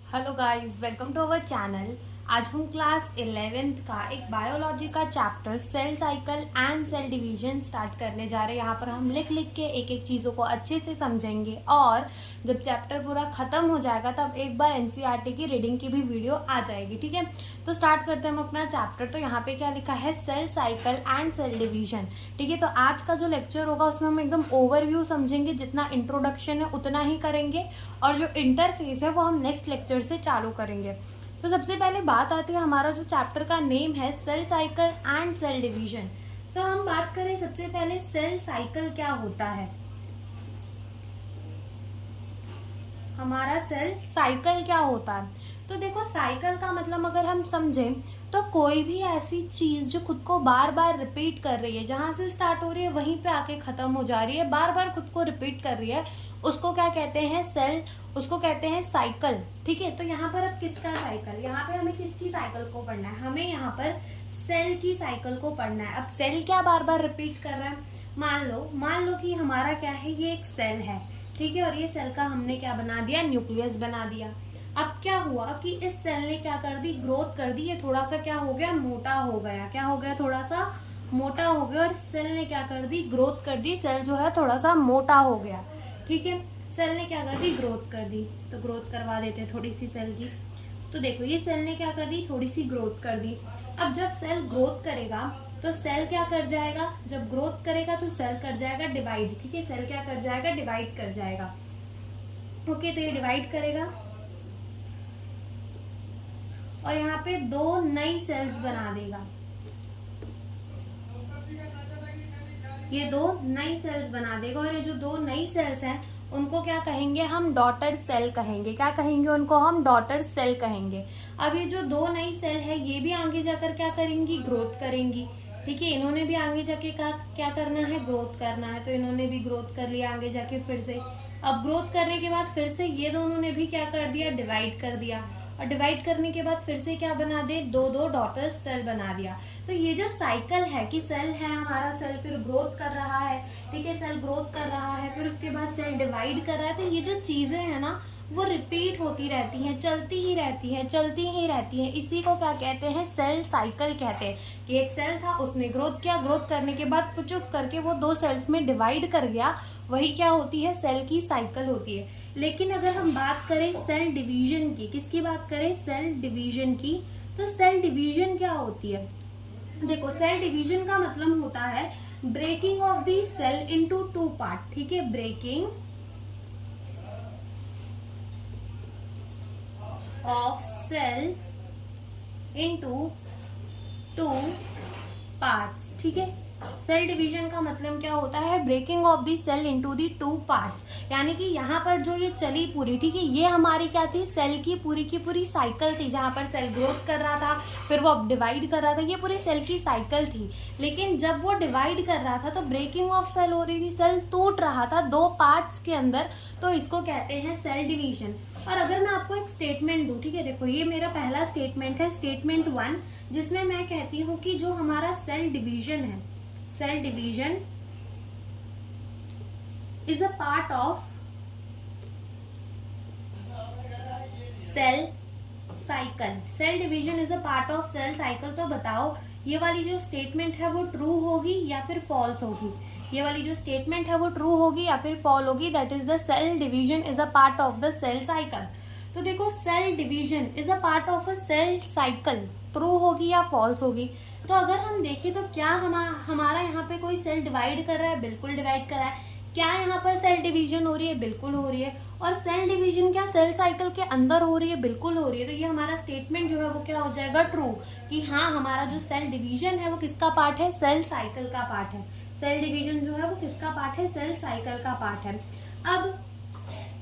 Hello guys, welcome to our channel. आज हम class 11th का एक बायोलॉजी का chapter cell cycle and cell division start करने जा रहे हैं। यहाँ पर हम लिख लिख के एक एक चीज़ों को अच्छे से समझेंगे और जब चैप्टर पूरा खत्म हो जाएगा तब एक बार एनसीईआरटी की रीडिंग की भी वीडियो आ जाएगी। ठीक है, तो स्टार्ट करते हैं हम अपना चैप्टर। तो यहाँ पे क्या लिखा है, cell cycle and cell division. ठीक है, तो आज का जो लेक्चर होगा उसमें हम एकदम ओवरव्यू समझेंगे, जितना इंट्रोडक्शन है उतना ही करेंगे और जो इंटरफेस है वो हम नेक्स्ट लेक्चर से चालू करेंगे। तो सबसे पहले बात आती है, हमारा जो चैप्टर का नेम है cell cycle and cell division. तो हम बात करें सबसे पहले सेल साइकिल क्या होता है। हमारा सेल साइकिल क्या होता है, तो देखो साइकिल का मतलब अगर हम समझें तो कोई भी ऐसी चीज जो खुद को बार बार रिपीट कर रही है, जहां से स्टार्ट हो रही है वहीं पे आके खत्म हो जा रही है, बार बार खुद को रिपीट कर रही है, उसको क्या कहते हैं, सेल, उसको कहते हैं साइकिल। ठीक है, तो यहाँ पर अब किसका साइकिल, यहाँ पे हमें किसकी साइकिल को पढ़ना है, हमें यहाँ पर सेल की साइकिल को पढ़ना है। अब सेल क्या बार बार रिपीट कर रहा है, मान लो कि हमारा क्या है, ये एक सेल है। ठीक है, और ये सेल का हमने क्या बना दिया, न्यूक्लियस बना दिया। अब क्या हुआ कि इस सेल ने क्या कर दी, ग्रोथ कर दी, ये थोड़ा सा क्या हो गया, मोटा हो गया। क्या हो गया, थोड़ा सा मोटा हो गया। और सेल ने क्या कर दी, ग्रोथ कर दी, सेल जो है थोड़ा सा मोटा हो गया। ठीक है, सेल ने क्या कर दी, ग्रोथ कर दी। तो ग्रोथ करवा देते थोड़ी सी सेल की। तो देखो ये सेल ने क्या कर दी, थोड़ी सी ग्रोथ कर दी। अब जब सेल ग्रोथ करेगा तो सेल क्या कर जाएगा, जब ग्रोथ करेगा तो सेल कर जाएगा डिवाइड। ठीक है, सेल क्या कर जाएगा, डिवाइड कर जाएगा। ओके, तो ये डिवाइड करेगा और यहाँ पे दो नई सेल्स बना देगा। ये दो नई सेल्स बना देगा और ये जो दो नई सेल्स हैं उनको क्या कहेंगे, हम डॉटर सेल कहेंगे। क्या कहेंगे उनको, हम डॉटर सेल कहेंगे। अब ये जो दो नई सेल है ये भी आगे जाकर क्या करेंगी, ग्रोथ करेंगी। ठीक है, इन्होंने भी आगे जाके क्या करना है, ग्रोथ करना है। तो इन्होंने भी ग्रोथ कर लिया आगे जाके फिर से। अब ग्रोथ करने के बाद फिर से ये दोनों ने भी क्या कर दिया, डिवाइड कर दिया। और डिवाइड करने के बाद फिर से क्या बना दे, दो दो डॉटर सेल बना दिया। तो ये जो साइकिल है कि सेल है हमारा, सेल फिर ग्रोथ कर रहा है। ठीक है, सेल ग्रोथ कर रहा है, फिर उसके बाद सेल डिवाइड कर रहा है। तो ये जो चीजें हैं ना वो रिपीट होती रहती हैं, चलती ही रहती हैं, चलती ही रहती हैं। इसी को क्या कहते हैं, सेल साइकिल कहते हैं। कि एक सेल था, उसने ग्रोथ किया, ग्रोथ करने के बाद चुप करके वो दो सेल्स में डिवाइड कर गया, वही क्या होती है, सेल की साइकिल होती है। लेकिन अगर हम बात करें सेल डिवीजन की, किसकी बात करें, सेल डिवीजन की, तो सेल डिवीजन क्या होती है, देखो सेल डिवीजन का मतलब होता है breaking of the cell into two part. ठीक है, breaking of cell into two parts. ठीक है, सेल डिवीजन का मतलब क्या होता है, breaking of the cell into the two parts. यानी कि यहाँ पर जो ये चली पूरी, ठीक है, ये हमारी क्या थी, सेल की पूरी साइकिल थी, जहां पर सेल ग्रोथ कर रहा था, फिर वो अब डिवाइड कर रहा था, ये पूरी सेल की साइकिल थी। लेकिन जब वो डिवाइड कर रहा था तो ब्रेकिंग ऑफ सेल हो रही थी, सेल टूट रहा था दो पार्ट्स के अंदर, तो इसको कहते हैं सेल डिवीजन। और अगर मैं आपको एक स्टेटमेंट दूं, ठीक है, देखो ये मेरा पहला स्टेटमेंट है, स्टेटमेंट 1, जिसमें मैं कहती हूँ कि जो हमारा सेल डिवीजन है, cell division is a part of cell cycle. Cell division is a part of cell cycle. तो बताओ ये वाली जो स्टेटमेंट है वो ट्रू होगी या फिर फॉल्स होगी, ये वाली जो स्टेटमेंट है वो ट्रू होगी या फिर फॉल होगी, that is the cell division is a part of the cell cycle. तो देखो cell division is a part of a cell cycle, true होगी या फॉल्स होगी। तो अगर हम देखें तो क्या हमारा यहाँ पे कोई सेल डिवाइड कर रहा है, बिल्कुल डिवाइड कर रहा है। क्या यहाँ पर सेल डिवीजन हो रही है, बिल्कुल हो रही है। और सेल डिवीजन क्या सेल साइकिल के अंदर हो रही है, बिल्कुल हो रही है। तो ये हमारा स्टेटमेंट जो है वो क्या हो जाएगा, ट्रू, कि हाँ हमारा जो सेल डिवीजन है वो किसका पार्ट है, सेल साइकिल का पार्ट है। सेल डिवीजन जो है वो किसका पार्ट है, सेल साइकिल का पार्ट है। अब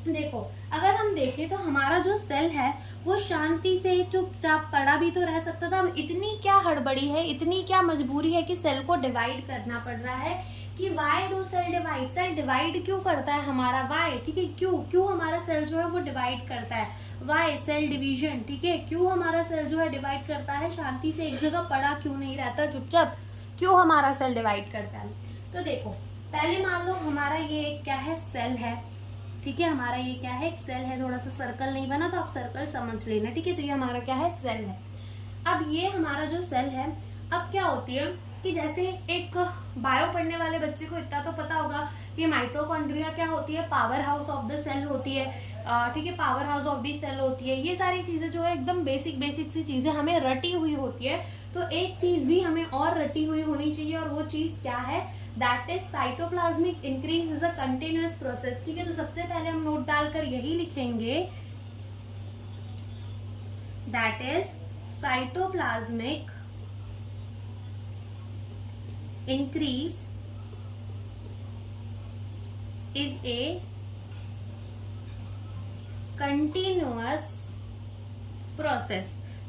देखो अगर हम देखें तो हमारा जो सेल है वो शांति से चुपचाप पड़ा भी तो रह सकता था। अब इतनी क्या हड़बड़ी है, इतनी क्या मजबूरी है कि सेल को डिवाइड करना पड़ रहा है, कि why do cell divide, cell divide क्यों करता है हमारा, वाई, ठीक है, क्यों हमारा सेल जो है वो डिवाइड करता है, वाई सेल डिवीजन। ठीक है, क्यों हमारा सेल जो है डिवाइड करता है, शांति से एक जगह पड़ा क्यों नहीं रहता चुपचाप, क्यों हमारा सेल डिवाइड करता है। तो देखो पहले मान लो हमारा ये क्या है, सेल है। ठीक है, हमारा ये क्या है, एक सेल है, थोड़ा सा सर्कल नहीं बना तो आप सर्कल समझ लेना, ठीक है। तो ये हमारा क्या है, सेल है। अब ये हमारा जो सेल है, अब क्या होती है कि जैसे एक बायो पढ़ने वाले बच्चे को इतना तो पता होगा कि माइटोकॉन्ड्रिया क्या होती है, power house of the cell होती है, ठीक है, power house of the cell होती है। ये सारी चीजें जो है एकदम बेसिक सी चीजें हमें रटी हुई होती है। तो एक चीज भी हमें और रटी हुई होनी चाहिए, और वो चीज क्या है, that is cytoplasmic increase is a continuous process, ठीक है। तो सबसे पहले हम नोट डालकर यही लिखेंगे, that is cytoplasmic increase is a continuous process,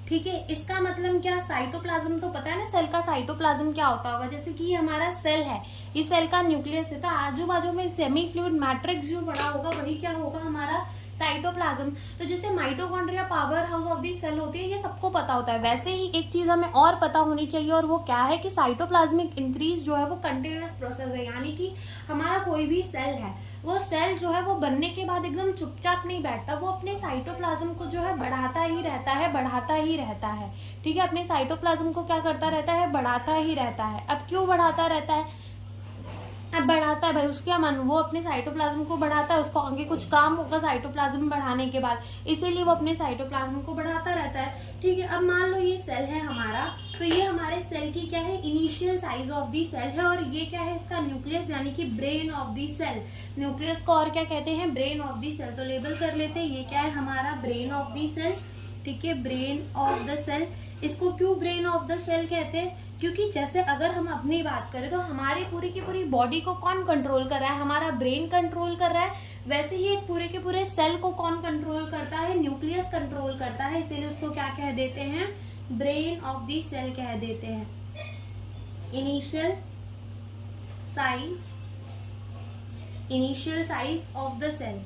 ठीक है। इसका मतलब क्या, साइटोप्लाज्म तो पता है ना, सेल का साइटोप्लाज्म क्या होता होगा। जैसे कि हमारा सेल है, इस सेल का न्यूक्लियस है, तो आजू बाजू में सेमी फ्लूइड मैट्रिक्स जो बड़ा होगा वही क्या होगा, हमारा साइटोप्लाज्म। तो जैसे mitochondria power house of the cell होती है, ये सबको पता होता है। वैसे ही एक चीज हमें और पता होनी चाहिए, और वो क्या है कि साइटोप्लाज्मिक इंक्रीज जो है वो कंटिन्यूअस प्रोसेस है। यानी कि हमारा कोई भी सेल है, वो सेल जो है वो बनने के बाद एकदम चुपचाप नहीं बैठता, वो अपने साइटोप्लाज्म को जो है बढ़ाता ही रहता है, बढ़ाता ही रहता है, ठीक है। अपने साइटोप्लाज्म को क्या करता रहता है, बढ़ाता ही रहता है। अब क्यों बढ़ाता रहता है, अब बढ़ाता है भाई, उसके मन, वो अपने साइटोप्लाज्म को बढ़ाता है, उसको आगे कुछ काम होगा साइटोप्लाज्म बढ़ाने के बाद, इसीलिए वो अपने साइटोप्लाज्म को बढ़ाता रहता है, ठीक है। अब मान लो ये सेल है हमारा, तो ये हमारे सेल की क्या है, initial size of the cell है, और ये क्या है, इसका न्यूक्लियस यानी कि brain of the cell. Nucleus को और क्या कहते हैं, ब्रेन ऑफ दी सेल। तो लेबल कर लेते हैं, ये क्या है हमारा, ब्रेन ऑफ दी सेल, ठीक है, ब्रेन ऑफ द सेल। इसको क्यों ब्रेन ऑफ द सेल कहते हैं, क्योंकि जैसे अगर हम अपनी बात करें तो हमारी पूरी की पूरी बॉडी को कौन कंट्रोल कर रहा है, हमारा ब्रेन कंट्रोल कर रहा है। वैसे ही एक पूरे के पूरे सेल को कौन कंट्रोल करता है, न्यूक्लियस कंट्रोल करता है, इसीलिए उसको क्या कह देते हैं, ब्रेन ऑफ द सेल कह देते हैं। Initial size of the cell,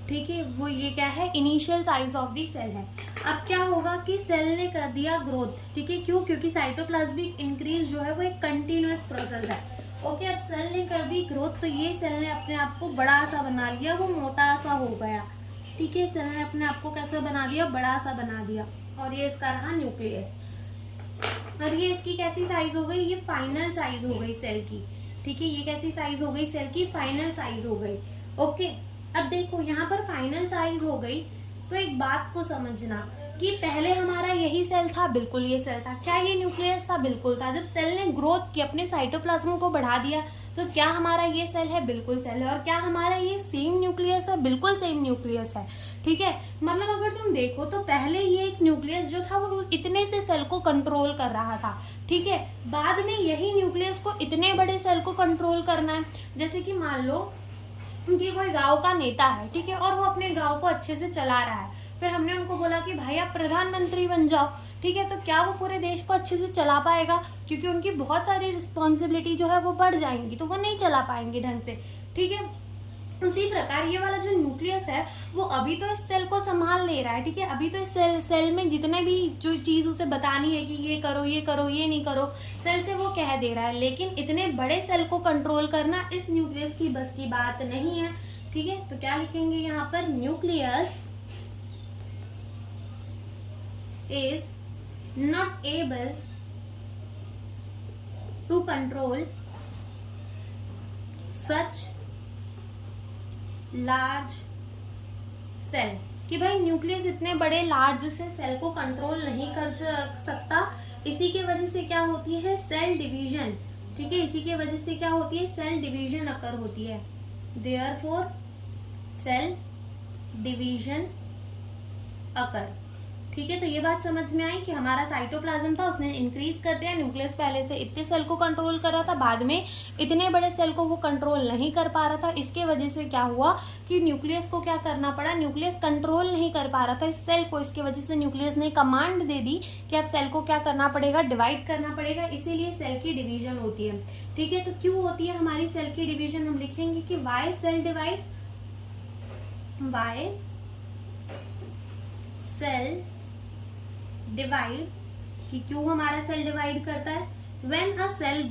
ठीक है, वो ये क्या है, initial size of the cell है। अब क्या होगा कि सेल ने कर दिया ग्रोथ, ठीक है, क्यों, क्योंकि साइटोप्लाज्मिक इंक्रीज जो है वो एक कंटिन्यूअस प्रोसेस है। ओके, अब सेल ने कर दी ग्रोथ, तो ये सेल ने अपने आप को बड़ा सा बना लिया, वो मोटा सा हो गया, ठीक है। सेल ने अपने आप को कैसा बना दिया, बड़ा सा बना दिया, और ये इसका रहा न्यूक्लियस। और ये इसकी कैसी साइज हो गई, ये फाइनल साइज हो गई सेल की, ठीक है। ये कैसी साइज हो गई, सेल की फाइनल साइज हो गई। ओके, अब देखो यहाँ पर फाइनल साइज हो गई, तो एक बात को समझना कि पहले हमारा यही सेल था, बिल्कुल ये सेल था, क्या ये न्यूक्लियस था, बिल्कुल था। जब सेल ने ग्रोथ की, अपने साइटोप्लाज्म को बढ़ा दिया, तो क्या हमारा ये सेल है, बिल्कुल सेल है। और क्या हमारा ये सेम न्यूक्लियस है, बिल्कुल सेम न्यूक्लियस है, ठीक है। मतलब अगर तुम देखो तो पहले ये एक न्यूक्लियस जो था वो इतने से सेल को कंट्रोल कर रहा था, ठीक है। बाद में यही न्यूक्लियस को इतने बड़े सेल को कंट्रोल करना है। जैसे कि मान लो कि कोई गांव का नेता है, ठीक है, और वो अपने गांव को अच्छे से चला रहा है, फिर हमने उनको बोला कि भाई आप प्रधानमंत्री बन जाओ, ठीक है, तो क्या वो पूरे देश को अच्छे से चला पाएगा, क्योंकि उनकी बहुत सारी रिस्पॉन्सिबिलिटी जो है वो बढ़ जाएंगी, तो वो नहीं चला पाएंगे ढंग से, ठीक है। उसी प्रकार ये वाला जो न्यूक्लियस है वो अभी तो इस सेल को संभाल नहीं रहा है, ठीक है। अभी तो इस सेल में जितने भी जो चीज उसे बतानी है कि ये करो ये नहीं करो, सेल से वो कह दे रहा है। लेकिन इतने बड़े सेल को कंट्रोल करना इस न्यूक्लियस की बस की बात नहीं है, ठीक है। तो क्या लिखेंगे यहाँ पर, nucleus is not able to control such large cell, कि भाई न्यूक्लियस इतने बड़े लार्ज से सेल को कंट्रोल नहीं कर सकता। इसी के वजह से क्या होती है, सेल डिवीजन, ठीक है। इसी के वजह से क्या होती है, सेल डिवीजन अकर होती है। देयरफॉर सेल डिवीजन अकर, ठीक है। तो ये बात समझ में आई कि हमारा साइटोप्लाज्म था, उसने इंक्रीज कर दिया। न्यूक्लियस पहले से इतने सेल को कंट्रोल कर रहा था, बाद में इतने बड़े सेल को वो कंट्रोल नहीं कर पा रहा था। इसके वजह से क्या हुआ कि न्यूक्लियस को क्या करना पड़ा, न्यूक्लियस कंट्रोल नहीं कर पा रहा था इस सेल को। इसके वजह से न्यूक्लियस ने कमांड दे दी कि अब सेल को क्या करना पड़ेगा, डिवाइड करना पड़ेगा। इसीलिए सेल की डिवीजन होती है, ठीक है। तो क्यों होती है हमारी सेल की डिवीजन, हम लिखेंगे कि why cell divide, why cell divide, कि क्यों हमारा सेल डिवाइड करता है, when a cell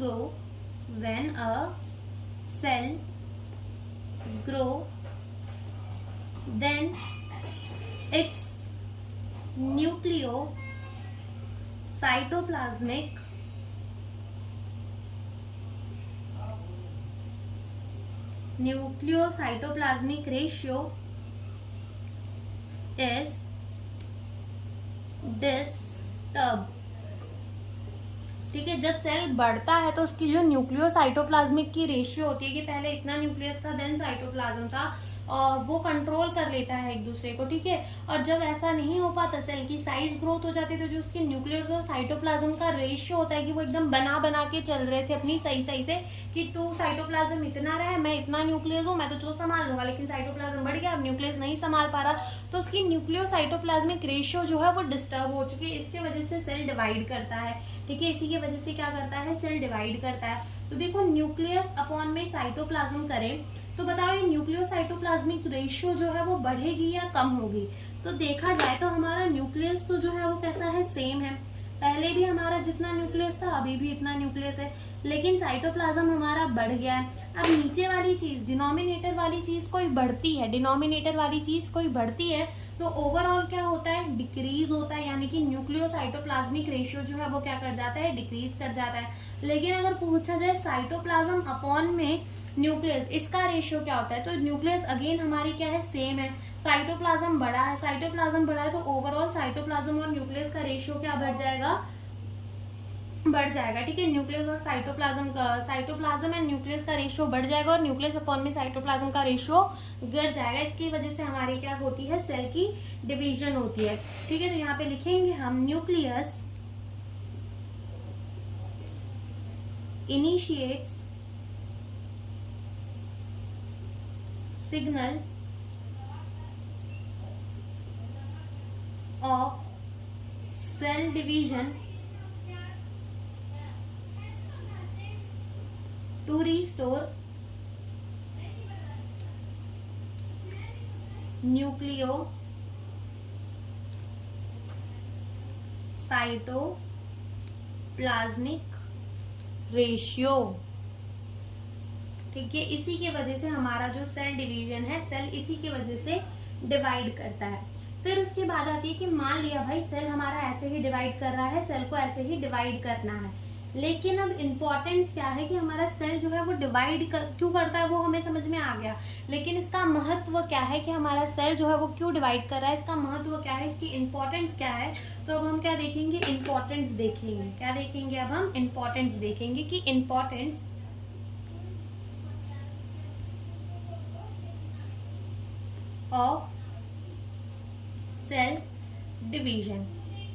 grow, then its nucleocytoplasmic ratio is disturbed. ठीक है, जब सेल बढ़ता है तो उसकी जो न्यूक्लियोसाइटोप्लाज्मिक की रेशियो होती है कि पहले इतना न्यूक्लियस था देन साइटोप्लाज्म था, और वो कंट्रोल कर लेता है एक दूसरे को, ठीक है। और जब ऐसा नहीं हो पाता, सेल की साइज ग्रोथ हो जाती है, तो जो उसकी न्यूक्लियस और साइटोप्लाज्म का रेशियो होता है कि वो एकदम बना के चल रहे थे अपनी सही से कि तू साइटोप्लाज्म इतना रहा है, मैं इतना न्यूक्लियस हूँ, मैं तो जो संभाल लूंगा, लेकिन साइटोप्लाज्म बढ़ गया, अब न्यूक्लियस नहीं संभाल पा रहा, तो उसकी न्यूक्लियोसाइटोप्लाज्मिक रेशियो जो है वो डिस्टर्ब हो चुकी है। इसके वजह से सेल डिवाइड करता है, ठीक है। इसी की वजह से क्या करता है, सेल डिवाइड करता है। तो देखो, न्यूक्लियस अपॉन में साइटोप्लाज्म करें तो बताओ ये न्यूक्लियोसाइटोप्लाज्मिक रेशियो जो है वो बढ़ेगी या कम होगी। तो देखा जाए तो हमारा न्यूक्लियस तो जो है वो कैसा है, सेम है। पहले भी हमारा जितना न्यूक्लियस था अभी भी इतना न्यूक्लियस है, लेकिन साइटोप्लाज्म हमारा बढ़ गया है। अब नीचे वाली चीज, डिनोमिनेटर वाली चीज कोई बढ़ती है, डिनोमिनेटर वाली चीज कोई बढ़ती है तो ओवरऑल क्या होता है, डिक्रीज होता है, यानी कि न्यूक्लियोसाइटोप्लाज्मिक रेशियो जो है वो क्या कर जाता है, डिक्रीज कर जाता है। लेकिन अगर पूछा जाए साइटोप्लाज्म अपॉन में न्यूक्लियस, इसका रेशियो क्या होता है, तो न्यूक्लियस अगेन हमारी क्या है, सेम है। साइटोप्लाज्म बढ़ा है, साइटोप्लाज्म बढ़ा है तो ओवरऑल साइटोप्लाज्म और न्यूक्लियस का रेशियो क्या बढ़ जाएगा, बढ़ जाएगा, ठीक है। न्यूक्लियस और साइटोप्लाज्म एंड न्यूक्लियस का रेशियो बढ़ जाएगा और न्यूक्लियस अपॉन में साइटोप्लाज्म का रेशियो गिर जाएगा। इसकी वजह से हमारी क्या होती है, सेल की डिवीजन होती है, ठीक है। तो यहाँ पे लिखेंगे हम, nucleus initiates signal of cell division to restore nucleocytoplasmic ratio, ठीक है। इसी के वजह से हमारा जो सेल डिवीजन है, सेल इसी की वजह से डिवाइड करता है। फिर उसके बाद आती है कि मान लिया भाई सेल हमारा ऐसे ही डिवाइड कर रहा है, सेल को ऐसे ही डिवाइड करना है, लेकिन अब इम्पोर्टेंस क्या है कि हमारा सेल जो है वो क्यों करता है, वो हमें समझ में आ गया, लेकिन इसका महत्व क्या है कि हमारा सेल जो है वो क्यों डिवाइड कर रहा है, इसका महत्व क्या है, इसकी इम्पोर्टेंस क्या है। तो अब हम क्या देखेंगे, इम्पोर्टेंस देखेंगे। क्या देखेंगे, अब हम इम्पोर्टेंस देखेंगे कि इम्पोर्टेंस ऑफ सेल डिवीजन,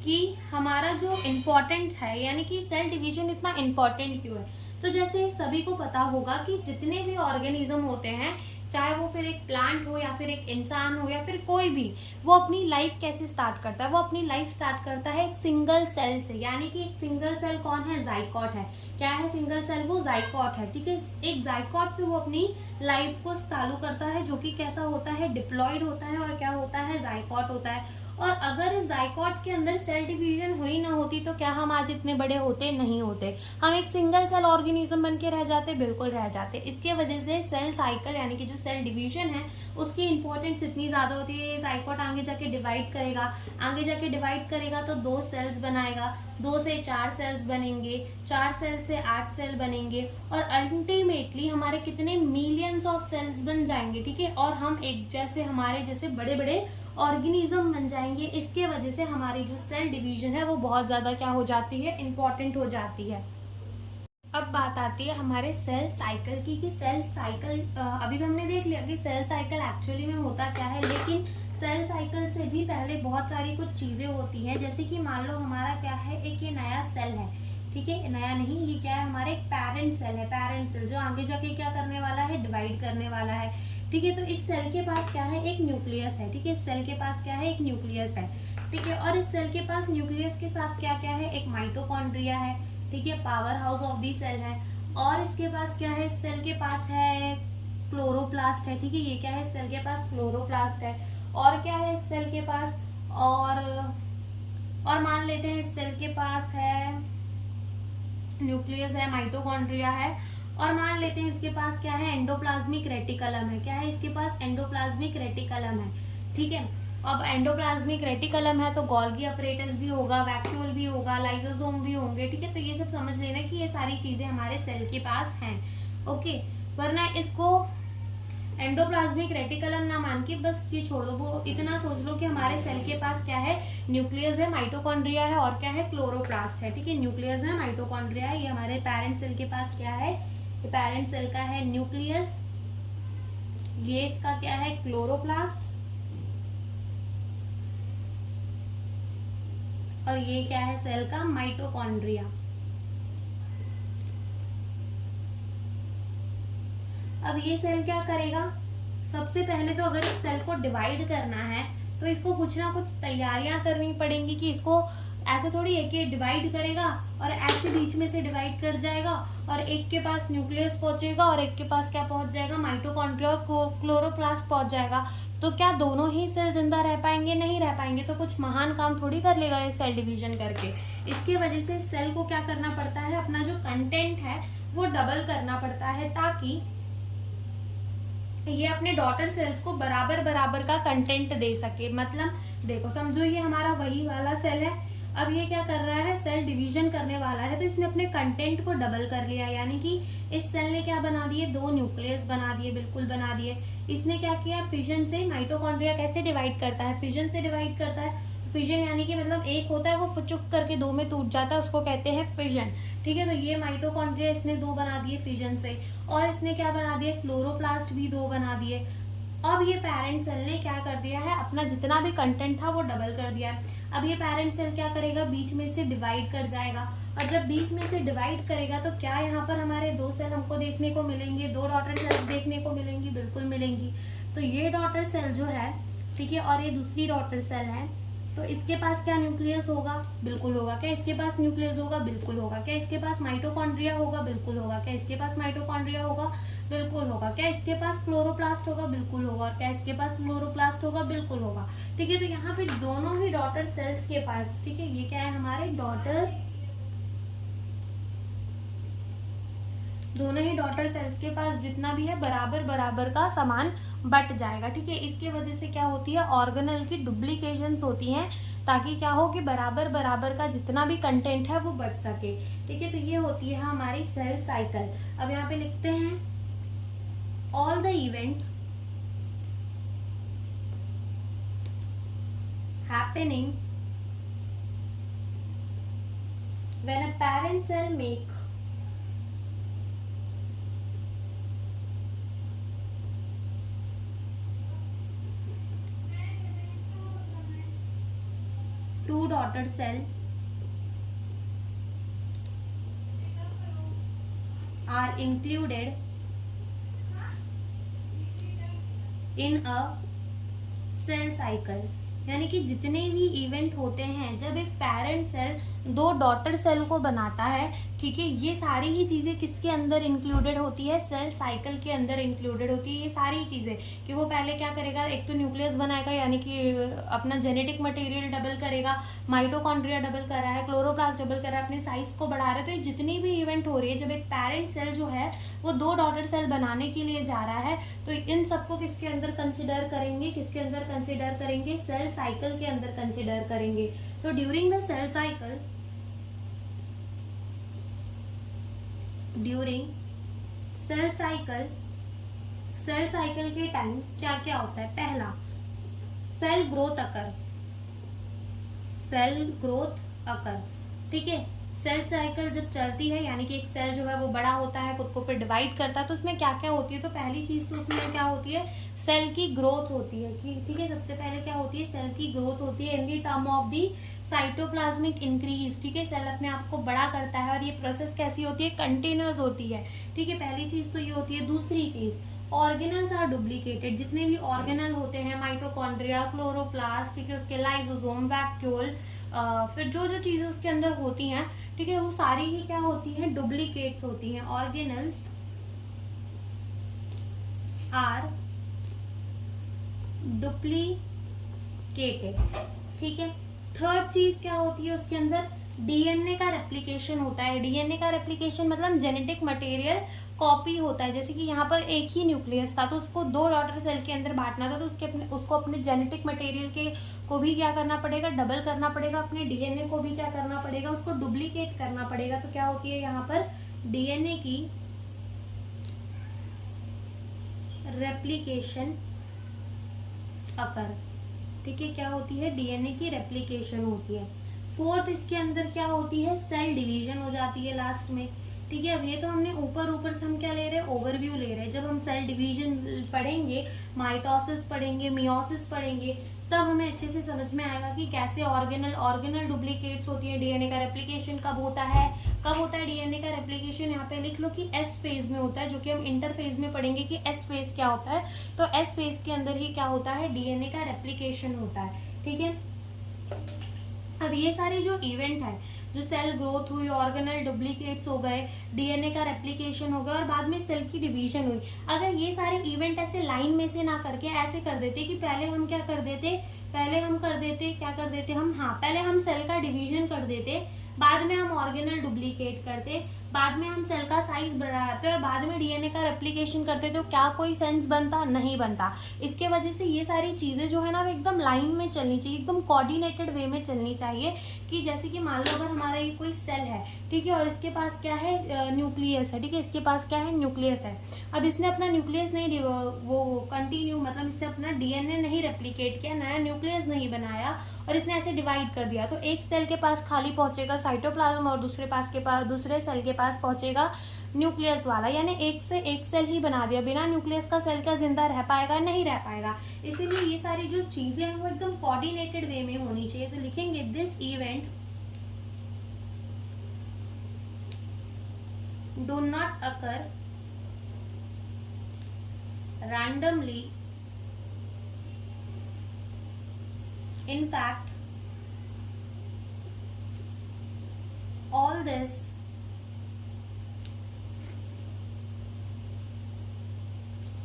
कि हमारा जो इम्पोर्टेंट है, यानी कि सेल डिवीजन इतना इम्पोर्टेंट क्यों है। तो जैसे सभी को पता होगा कि जितने भी ऑर्गेनिज्म होते हैं, चाहे वो फिर एक प्लांट हो या फिर एक इंसान हो या फिर कोई भी, वो अपनी लाइफ कैसे स्टार्ट करता है, वो अपनी लाइफ स्टार्ट करता है एक सिंगल सेल से, यानी कि एक सिंगल सेल कौन है, जाइकोट है। क्या है सिंगल सेल, वो जाइकोट है, ठीक है। एक जाइकोट से वो अपनी लाइफ को चालू करता है, जो कि कैसा होता है, डिप्लॉयड होता है, और क्या होता है, जाइकोट होता है। और अगर इस जाइकोट के अंदर सेल डिवीजन हुई ना होती तो क्या हम आज इतने बड़े होते, नहीं होते, हम एक सिंगल सेल ऑर्गेनिज्म बन के रह जाते, बिल्कुल रह जाते। इसके वजह से सेल साइकिल, यानी कि जो सेल डिवीजन है, उसकी इंपॉर्टेंस इतनी ज्यादा होती है। ये जाइकोट आगे जाके डिवाइड करेगा, आगे जाके डिवाइड करेगा तो 2 सेल्स बनाएगा, 2 से 4 सेल्स बनेंगे, 4 सेल से 8 सेल बनेंगे, और अल्टीमेटली हमारे कितने मिलियंस ऑफ सेल्स बन जाएंगे, ठीक है। और हम एक जैसे हमारे जैसे बड़े बड़े ऑर्गेनिज्म बन जाएंगे। इसके वजह से हमारी जो सेल डिवीजन है वो बहुत ज्यादा क्या हो जाती है, इंपॉर्टेंट हो जाती है। अब बात आती है हमारे सेल साइकिल की, कि सेल साइकिल अभी तो हमने देख लिया कि सेल साइकिल एक्चुअली में होता क्या है, लेकिन सेल साइकिल से भी पहले बहुत सारी कुछ चीजें होती हैं। जैसे कि मान लो हमारा क्या है, एक ये नया सेल है, ठीक है, नया नहीं, ये क्या है, हमारे एक पेरेंट सेल है, पेरेंट सेल जो आगे जाके क्या करने वाला है, डिवाइड करने वाला है, ठीक है। तो इस सेल के पास क्या है, एक न्यूक्लियस है, ठीक है। इस सेल के पास क्या है, एक न्यूक्लियस है, ठीक है। और इस सेल के पास न्यूक्लियस के साथ क्या क्या है, एक माइटोकॉन्ड्रिया है, ठीक है, power house of the cell है। और इसके पास क्या है, इस सेल के पास है क्लोरोप्लास्ट है, ठीक है। ये क्या है, इस सेल के पास क्लोरोप्लास्ट है। और क्या है इस सेल के पास, और मान लेते हैं इस सेल के पास है न्यूक्लियस है, माइटोकॉन्ड्रिया है, और मान लेते हैं इसके पास क्या है, एंडोप्लाज्मिक रेटिकुलम है। क्या है इसके पास, एंडोप्लाज्मिक रेटिकुलम है, ठीक है। अब एंडोप्लाज्मिक रेटिकुलम है तो गोल्गी अपरेटस भी होगा, वैक्यूल भी होगा, लाइसोसोम भी होंगे, ठीक है। तो ये सब समझ लेना कि ये सारी चीजें हमारे सेल के पास हैं, ओके। वरना इसको एंडोप्लाज्मिक रेटिकुलम ना मान के बस ये छोड़ दो, वो इतना सोच लो कि हमारे सेल के पास क्या है, न्यूक्लियस है, माइटोकॉन्ड्रिया है और क्या है, क्लोरोप्लास्ट है, ठीक है। न्यूक्लियस है, माइटोकॉन्ड्रिया है, ये हमारे पेरेंट सेल के पास क्या है, ये पेरेंट सेल का है न्यूक्लियस, ये इसका क्या है, क्लोरोप्लास्ट, और ये क्या है सेल का, माइटोकॉन्ड्रिया। अब ये सेल क्या करेगा, सबसे पहले तो अगर इस सेल को डिवाइड करना है तो इसको कुछ ना कुछ तैयारियां करनी पड़ेंगी कि इसको ऐसे थोड़ी एक एक डिवाइड करेगा और ऐसे बीच में से डिवाइड कर जाएगा और एक के पास न्यूक्लियस पहुंचेगा और एक के पास क्या पहुंच जाएगा, माइटोकॉन्ड्रिया और क्लोरोप्लास्ट पहुंच जाएगा। तो क्या दोनों ही सेल जिंदा रह पाएंगे, नहीं रह पाएंगे। तो कुछ महान काम थोड़ी कर लेगा ये सेल डिवीजन करके। इसकी वजह से सेल को क्या करना पड़ता है, अपना जो कंटेंट है वो डबल करना पड़ता है ताकि ये अपने डॉटर सेल्स को बराबर बराबर का कंटेंट दे सके। मतलब देखो, समझो ये हमारा वही वाला सेल है, अब ये क्या कर रहा है, सेल डिवीजन करने वाला है, तो इसने अपने कंटेंट को डबल कर लिया। यानी कि इस सेल ने क्या बना दिए, 2 न्यूक्लियस बना दिए, बिल्कुल बना दिए। इसने क्या किया, फिजन से, माइटोकॉन्ड्रिया कैसे डिवाइड करता है, फिजन से डिवाइड करता है। फिजन यानी कि मतलब एक होता है वो फुचुक करके 2 में टूट जाता है, उसको कहते हैं फिजन, ठीक है। तो ये माइटोकॉन्ड्रिया इसने 2 बना दिए फिजन से, और इसने क्या बना दिया, क्लोरोप्लास्ट भी 2 बना दिए। अब ये पेरेंट सेल ने क्या कर दिया है, अपना जितना भी कंटेंट था वो डबल कर दिया है। अब ये पेरेंट सेल क्या करेगा, बीच में से डिवाइड कर जाएगा, और जब बीच में से डिवाइड करेगा तो क्या यहाँ पर हमारे 2 सेल हमको देखने को मिलेंगे, 2 डॉटर सेल्स देखने को मिलेंगी, बिल्कुल मिलेंगी। तो ये डॉटर सेल जो है, ठीक है, और ये दूसरी डॉटर सेल है, तो इसके पास क्या न्यूक्लियस होगा, बिल्कुल होगा। क्या इसके पास न्यूक्लियस होगा, बिल्कुल होगा। क्या इसके पास माइटोकॉन्ड्रिया होगा, बिल्कुल होगा। क्या इसके पास माइटोकॉन्ड्रिया होगा, बिल्कुल होगा। क्या इसके पास क्लोरोप्लास्ट होगा, बिल्कुल होगा। और क्या इसके पास क्लोरोप्लास्ट होगा, बिल्कुल होगा, ठीक है। तो यहाँ पे दोनों ही डॉटर सेल्स के पास, ठीक है, ये क्या है हमारे डॉटर, दोनों ही डॉटर सेल्स के पास जितना भी है बराबर बराबर का सामान बट जाएगा, ठीक है। इसके वजह से क्या होती है, ऑर्गेनेल की डुप्लीकेशंस होती हैं, ताकि क्या हो कि बराबर बराबर का जितना भी कंटेंट है वो बट सके, ठीक है। तो ये होती है हमारी सेल साइकिल। अब यहाँ पे लिखते हैं, all the event happening when a parent cell make two daughter cell are included in a cell cycle। यानी कि जितने भी इवेंट होते हैं जब एक पेरेंट सेल 2 डॉटर सेल को बनाता है, ठीक है, ये सारी ही चीजें किसके अंदर इंक्लूडेड होती है, सेल साइकिल के अंदर इंक्लूडेड होती है ये सारी चीजें। कि वो पहले क्या करेगा, एक तो न्यूक्लियस बनाएगा, यानी कि अपना जेनेटिक मटेरियल डबल करेगा, माइटोकॉन्ड्रिया डबल कर रहा है, क्लोरोप्लास्ट डबल कर रहा है, अपने साइज को बढ़ा रहा है। तो ये जितनी भी इवेंट हो रही है, जब एक पेरेंट सेल जो है वो 2 डॉटर सेल बनाने के लिए जा रहा है, तो इन सबको किसके अंदर कंसिडर करेंगे, किसके अंदर कंसिडर करेंगे, सेल साइकिल के अंदर कंसिडर करेंगे। तो during the cell cycle, during cell cycle के टाइम क्या क्या होता है, पहला सेल ग्रोथ अकर, ठीक है। सेल साइकिल जब चलती है, यानी कि एक सेल जो है वो बड़ा होता है, खुद को फिर डिवाइड करता है, तो उसमें क्या क्या होती है, तो पहली चीज तो उसमें क्या होती है, सेल की ग्रोथ होती है, ठीक है। सबसे पहले क्या होती है, सेल की ग्रोथ होती है in the term of the cytoplasmic increase, ठीक है। सेल अपने आप को बड़ा करता है और ये प्रोसेस कैसी होती है, कंटिन्यूअस होती है, ठीक है। पहली चीज तो ये होती है। दूसरी चीज, ऑर्गेनल्स आर डुप्लीकेटेड, जितने भी ऑर्गेनल होते हैं, माइटोकॉन्ड्रिया, क्लोरोप्लास्ट, ठीक है, उसके लाइसोसोम, वैक्यूल, फिर जो जो चीजें उसके अंदर होती हैं, ठीक है, वो सारी ही क्या होती हैं, डुप्लीकेट्स होती हैं। ऑर्गेनल्स आर डुप्लीकेटेड, ठीक है। थर्ड चीज क्या होती है उसके अंदर, डीएनए का रेप्लिकेशन होता है। डीएनए का रेप्लिकेशन मतलब जेनेटिक मटेरियल कॉपी होता है। जैसे कि यहाँ पर एक ही न्यूक्लियस था तो उसको 2 डॉटर सेल के अंदर बांटना था, तो उसको अपने जेनेटिक मटेरियल के को भी क्या करना पड़ेगा, डबल करना पड़ेगा, अपने डीएनए को भी क्या करना पड़ेगा, उसको डुप्लीकेट करना पड़ेगा। तो क्या होती है यहाँ पर डीएनए की रेप्लिकेशन अकर, ठीक है, क्या होती है, डीएनए की रेप्लिकेशन होती है। फोर्थ इसके अंदर क्या होती है, सेल डिवीजन हो जाती है लास्ट में, ठीक है। अब ये तो हमने ऊपर से हम क्या ले रहे हैं, ओवरव्यू ले रहे हैं। जब हम सेल डिवीजन पढ़ेंगे, माइटोसिस पढ़ेंगे, मियोसिस पढ़ेंगे, तब हमें अच्छे से समझ में आएगा कि कैसे ऑर्गेनल डुप्लीकेट्स होती है, डीएनए का रेप्लिकेशन कब होता है डीएनए का रेप्लिकेशन। यहाँ पे लिख लो कि एस फेज में होता है, जो कि हम इंटरफेज में पढ़ेंगे कि एस फेज क्या होता है। तो एस फेज के अंदर ही क्या होता है, डीएनए का रेप्लिकेशन होता है, ठीक है। अब ये सारे जो इवेंट है, जो सेल ग्रोथ हुई, ऑर्गेनल डुप्लीकेट्स हो गए, डीएनए का रेप्लिकेशन हो गया और बाद में सेल की डिवीजन हुई, अगर ये सारे इवेंट ऐसे लाइन में से ना करके ऐसे कर देते कि पहले हम क्या कर देते, पहले हम सेल का डिवीजन कर देते, बाद में हम ऑर्गेनल डुप्लीकेट करते, बाद में हम सेल का साइज बढ़ाते और बाद में डीएनए का रेप्लिकेशन करते, तो क्या कोई सेंस बनता, नहीं बनता। इसके वजह से ये सारी चीजें जो है ना, वो एकदम लाइन में चलनी चाहिए, एकदम कोऑर्डिनेटेड वे में चलनी चाहिए। कि जैसे कि मान लो अगर हमारा ये कोई सेल है, ठीक है, और इसके पास क्या है, न्यूक्लियस है, ठीक है, इसके पास क्या है, न्यूक्लियस है। अब इसने अपना न्यूक्लियस नहीं वो कंटिन्यू, मतलब इसने अपना डीएनए नहीं रेप्लिकेट किया, नया न्यूक्लियस नहीं बनाया और इसने ऐसे डिवाइड कर दिया, तो एक सेल के पास खाली पहुंचेगा साइटोप्लाज्म और दूसरे सेल के पास पहुंचेगा न्यूक्लियस वाला, यानी एक से एक सेल ही बना दिया। बिना न्यूक्लियस का सेल क्या जिंदा रह पाएगा, नहीं रह पाएगा। इसीलिए ये सारी जो चीजें हैं वो एकदम कोऑर्डिनेटेड वे में होनी चाहिए। तो लिखेंगे this event do not occur randomly, in fact all this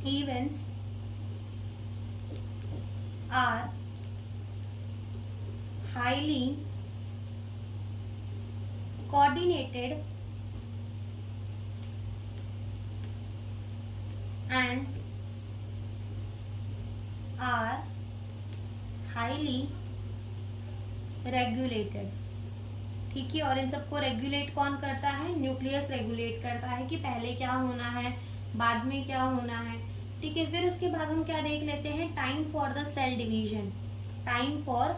events are highly coordinated and are highly regulated, ठीक है। और इन सबको रेगुलेट कौन करता है, न्यूक्लियस रेगुलेट करता है कि पहले क्या होना है, बाद में क्या होना है, ठीक है। फिर उसके बाद हम क्या देख लेते हैं, time for the cell division. Time for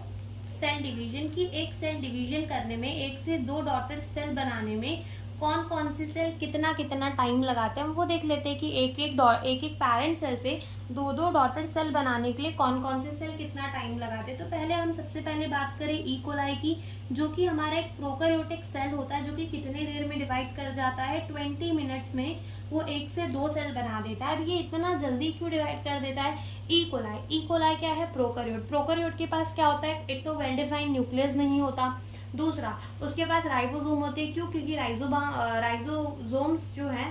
cell division की एक सेल डिवीजन करने में, 1 से 2 डॉटर सेल बनाने में कौन कौन सी सेल कितना कितना टाइम लगाते हैं, हम वो देख लेते हैं कि एक एक पैरेंट सेल से 2 डॉटर सेल बनाने के लिए कौन कौन से सेल कितना टाइम लगाते हैं। तो पहले हम सबसे पहले बात करें ई कोलाई की, जो कि हमारा एक प्रोकैरियोटिक सेल होता है, जो कि कितने देर में डिवाइड कर जाता है, 20 मिनट्स में वो 1 से 2 सेल बना देता है। अब ये इतना जल्दी क्यों डिवाइड कर देता है, ई कोलाई क्या है, प्रोकैरियोट के पास क्या होता है, एक तो वेल डिफाइंड न्यूक्लियस नहीं होता, दूसरा उसके पास राइबोसोम होते हैं। क्यों, क्योंकि राइजोसोम्स जो है,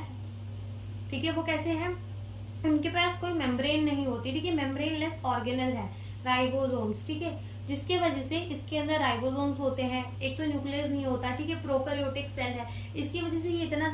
ठीक है, वो कैसे हैं, उनके पास कोई मेम्ब्रेन नहीं होती, ठीक है, मेम्ब्रेनलेस ऑर्गेनल है राइबोसोम्स, ठीक है, जिसके वजह से इसके अंदर राइबोसोम्स होते हैं, एक तो न्यूक्लियस नहीं होता, ठीक है, प्रोकैरियोटिक सेल है, इसकी वजह से ये इतना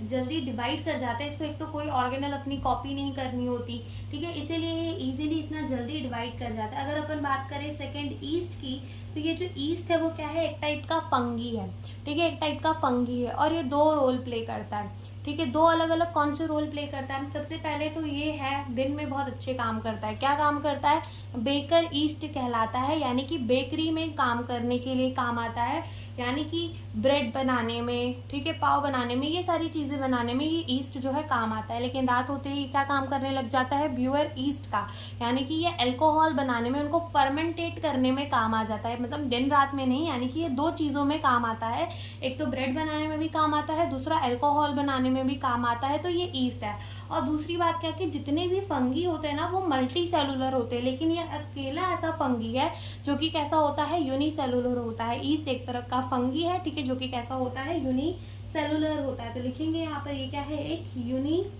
जल्दी डिवाइड कर जाता है। इसको एक तो कोई ऑर्गेनल अपनी कॉपी नहीं करनी होती, ठीक है, इसीलिए ये इजीली इतना जल्दी डिवाइड कर जाता है। अगर अपन बात करें सेकेंड ईस्ट की, तो ये जो ईस्ट है वो क्या है, एक टाइप का फंगी है, ठीक है, एक टाइप का फंगी है और ये 2 रोल प्ले करता है, ठीक है, 2 अलग अलग कौन से रोल प्ले करता है। सबसे पहले तो ये है, दिन में बहुत अच्छे काम करता है। क्या काम करता है, बेकर ईस्ट कहलाता है, यानी कि बेकरी में काम करने के लिए काम आता है, यानी कि ब्रेड बनाने में, ठीक है, पाव बनाने में, ये सारी चीज़ें बनाने में ये ईस्ट जो है काम आता है। लेकिन रात होते ही क्या काम करने लग जाता है, ब्यूअर ईस्ट का, यानी कि ये अल्कोहल बनाने में, उनको फर्मेंटेट करने में काम आ जाता है, मतलब दिन रात में नहीं, यानी कि ये 2 चीज़ों में काम आता है। एक तो ब्रेड बनाने में भी काम आता है, दूसरा अल्कोहल बनाने में भी काम आता है, तो ये ईस्ट है। और दूसरी बात क्या कि जितने भी फंगी होते हैं ना, वो मल्टी सेलुलर होते हैं, लेकिन ये अकेला ऐसा फंगी है जो कि कैसा होता है, यूनिसेलुलर होता है। ईस्ट एक तरह का फंगी है, ठीक है, जो कि कैसा होता है, यूनिसेलुलर होता है। तो लिखेंगे यहाँ पर ये क्या है, एक यूनिसेलुलर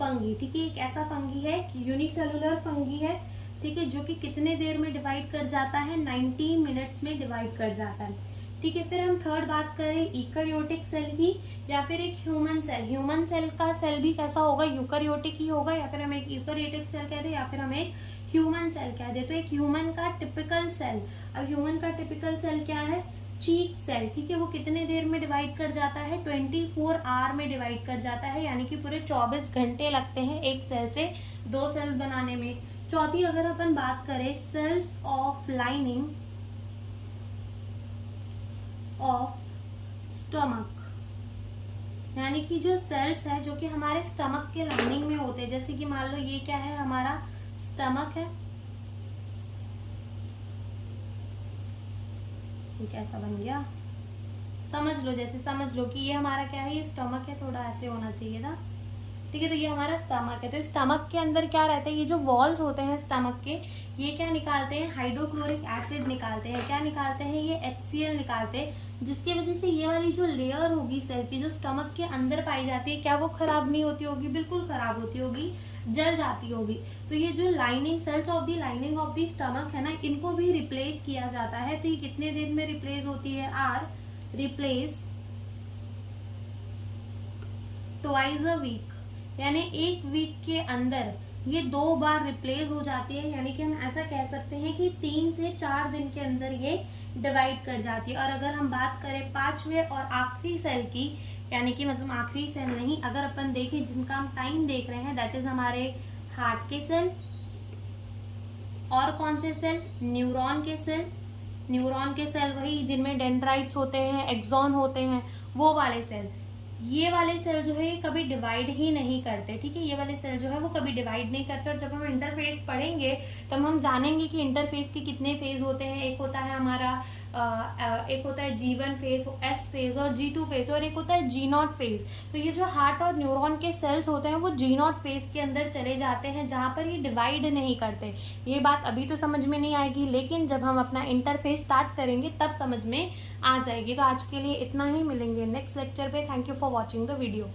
फंगी, ठीक है, एक ऐसा फंगी है, यूनिसेलुलर फंगी है, ठीक है, जो कि कितने देर में डिवाइड कर जाता है, 90 मिनट्स में डिवाइड कर जाता है, ठीक है, फिर हम थर्ड बात करें यूकैरियोटिक सेल की या फिर एक ह्यूमन सेल। ह्यूमन सेल का सेल भी कैसा होगा, यूकैरियोटिक ही होगा, या फिर हम एक यूकैरियोटिक सेल कह दें या फिर हम एक ह्यूमन सेल कह दें। तो एक ह्यूमन का टिपिकल सेल, अब ह्यूमन का टिपिकल सेल क्या है, चीक सेल। ठीक है, वो कितने देर में डिवाइड कर जाता है, 24 आवर में डिवाइड कर जाता है, यानी कि पूरे 24 घंटे लगते हैं एक सेल से 2 सेल्स बनाने में। चौथी अगर अपन बात करें cells of lining of stomach, यानी कि जो सेल्स है जो कि हमारे स्टमक के लाइनिंग में होते हैं, जैसे कि मान लो ये क्या है, हमारा स्टमक है, ये कैसा बन गया, समझ लो, जैसे समझ लो कि ये हमारा क्या है, ये स्टमक है, थोड़ा ऐसे होना चाहिए था। ठीक है, तो ये हमारा स्टमक है। तो स्टमक के अंदर क्या रहता है, ये जो वॉल्स होते हैं स्टमक के, ये क्या निकालते हैं, हाइड्रोक्लोरिक एसिड निकालते हैं। क्या निकालते हैं, ये HCl निकालते हैं, जिसकी वजह से ये वाली जो लेयर होगी सेल की, जो स्टमक के अंदर पाई जाती है, क्या वो खराब नहीं होती होगी, बिल्कुल खराब होती होगी, जल जाती होगी। तो ये जो lining cells of the lining of the stomach है ना, इनको भी रिप्लेस किया जाता है। तो ये कितने दिन में रिप्लेस होती है, are replace twice a week, यानी एक वीक के अंदर ये 2 बार रिप्लेस हो जाती है, यानी कि हम ऐसा कह सकते हैं कि 3 से 4 दिन के अंदर ये डिवाइड कर जाती है। और अगर हम बात करें 5वें और आखिरी सेल की, यानी कि मतलब आखिरी सेल नहीं, अगर अपन देखें जिनका हम टाइम देख रहे हैं, दैट इज हमारे हार्ट के सेल, और कौन से सेल, न्यूरॉन के सेल। न्यूरॉन के सेल वही जिनमें डेंड्राइट्स होते हैं, एक्सॉन होते हैं, वो वाले सेल। ये वाले सेल जो है ये कभी डिवाइड ही नहीं करते। ठीक है, ये वाले सेल जो है वो कभी डिवाइड नहीं करते। और जब हम इंटरफेस पढ़ेंगे तब हम जानेंगे कि इंटरफेस के कितने फेज होते हैं। एक होता है हमारा एक होता है G1 फेज, S फेज और G2 फेज, और एक होता है G0 फेज। तो ये जो हार्ट और न्यूरॉन के सेल्स होते हैं वो G0 फेज के अंदर चले जाते हैं, जहाँ पर ये डिवाइड नहीं करते। ये बात अभी तो समझ में नहीं आएगी, लेकिन जब हम अपना इंटरफेस स्टार्ट करेंगे तब समझ में आ जाएगी। तो आज के लिए इतना ही, मिलेंगे नेक्स्ट लेक्चर पे। Thank you for watching the video.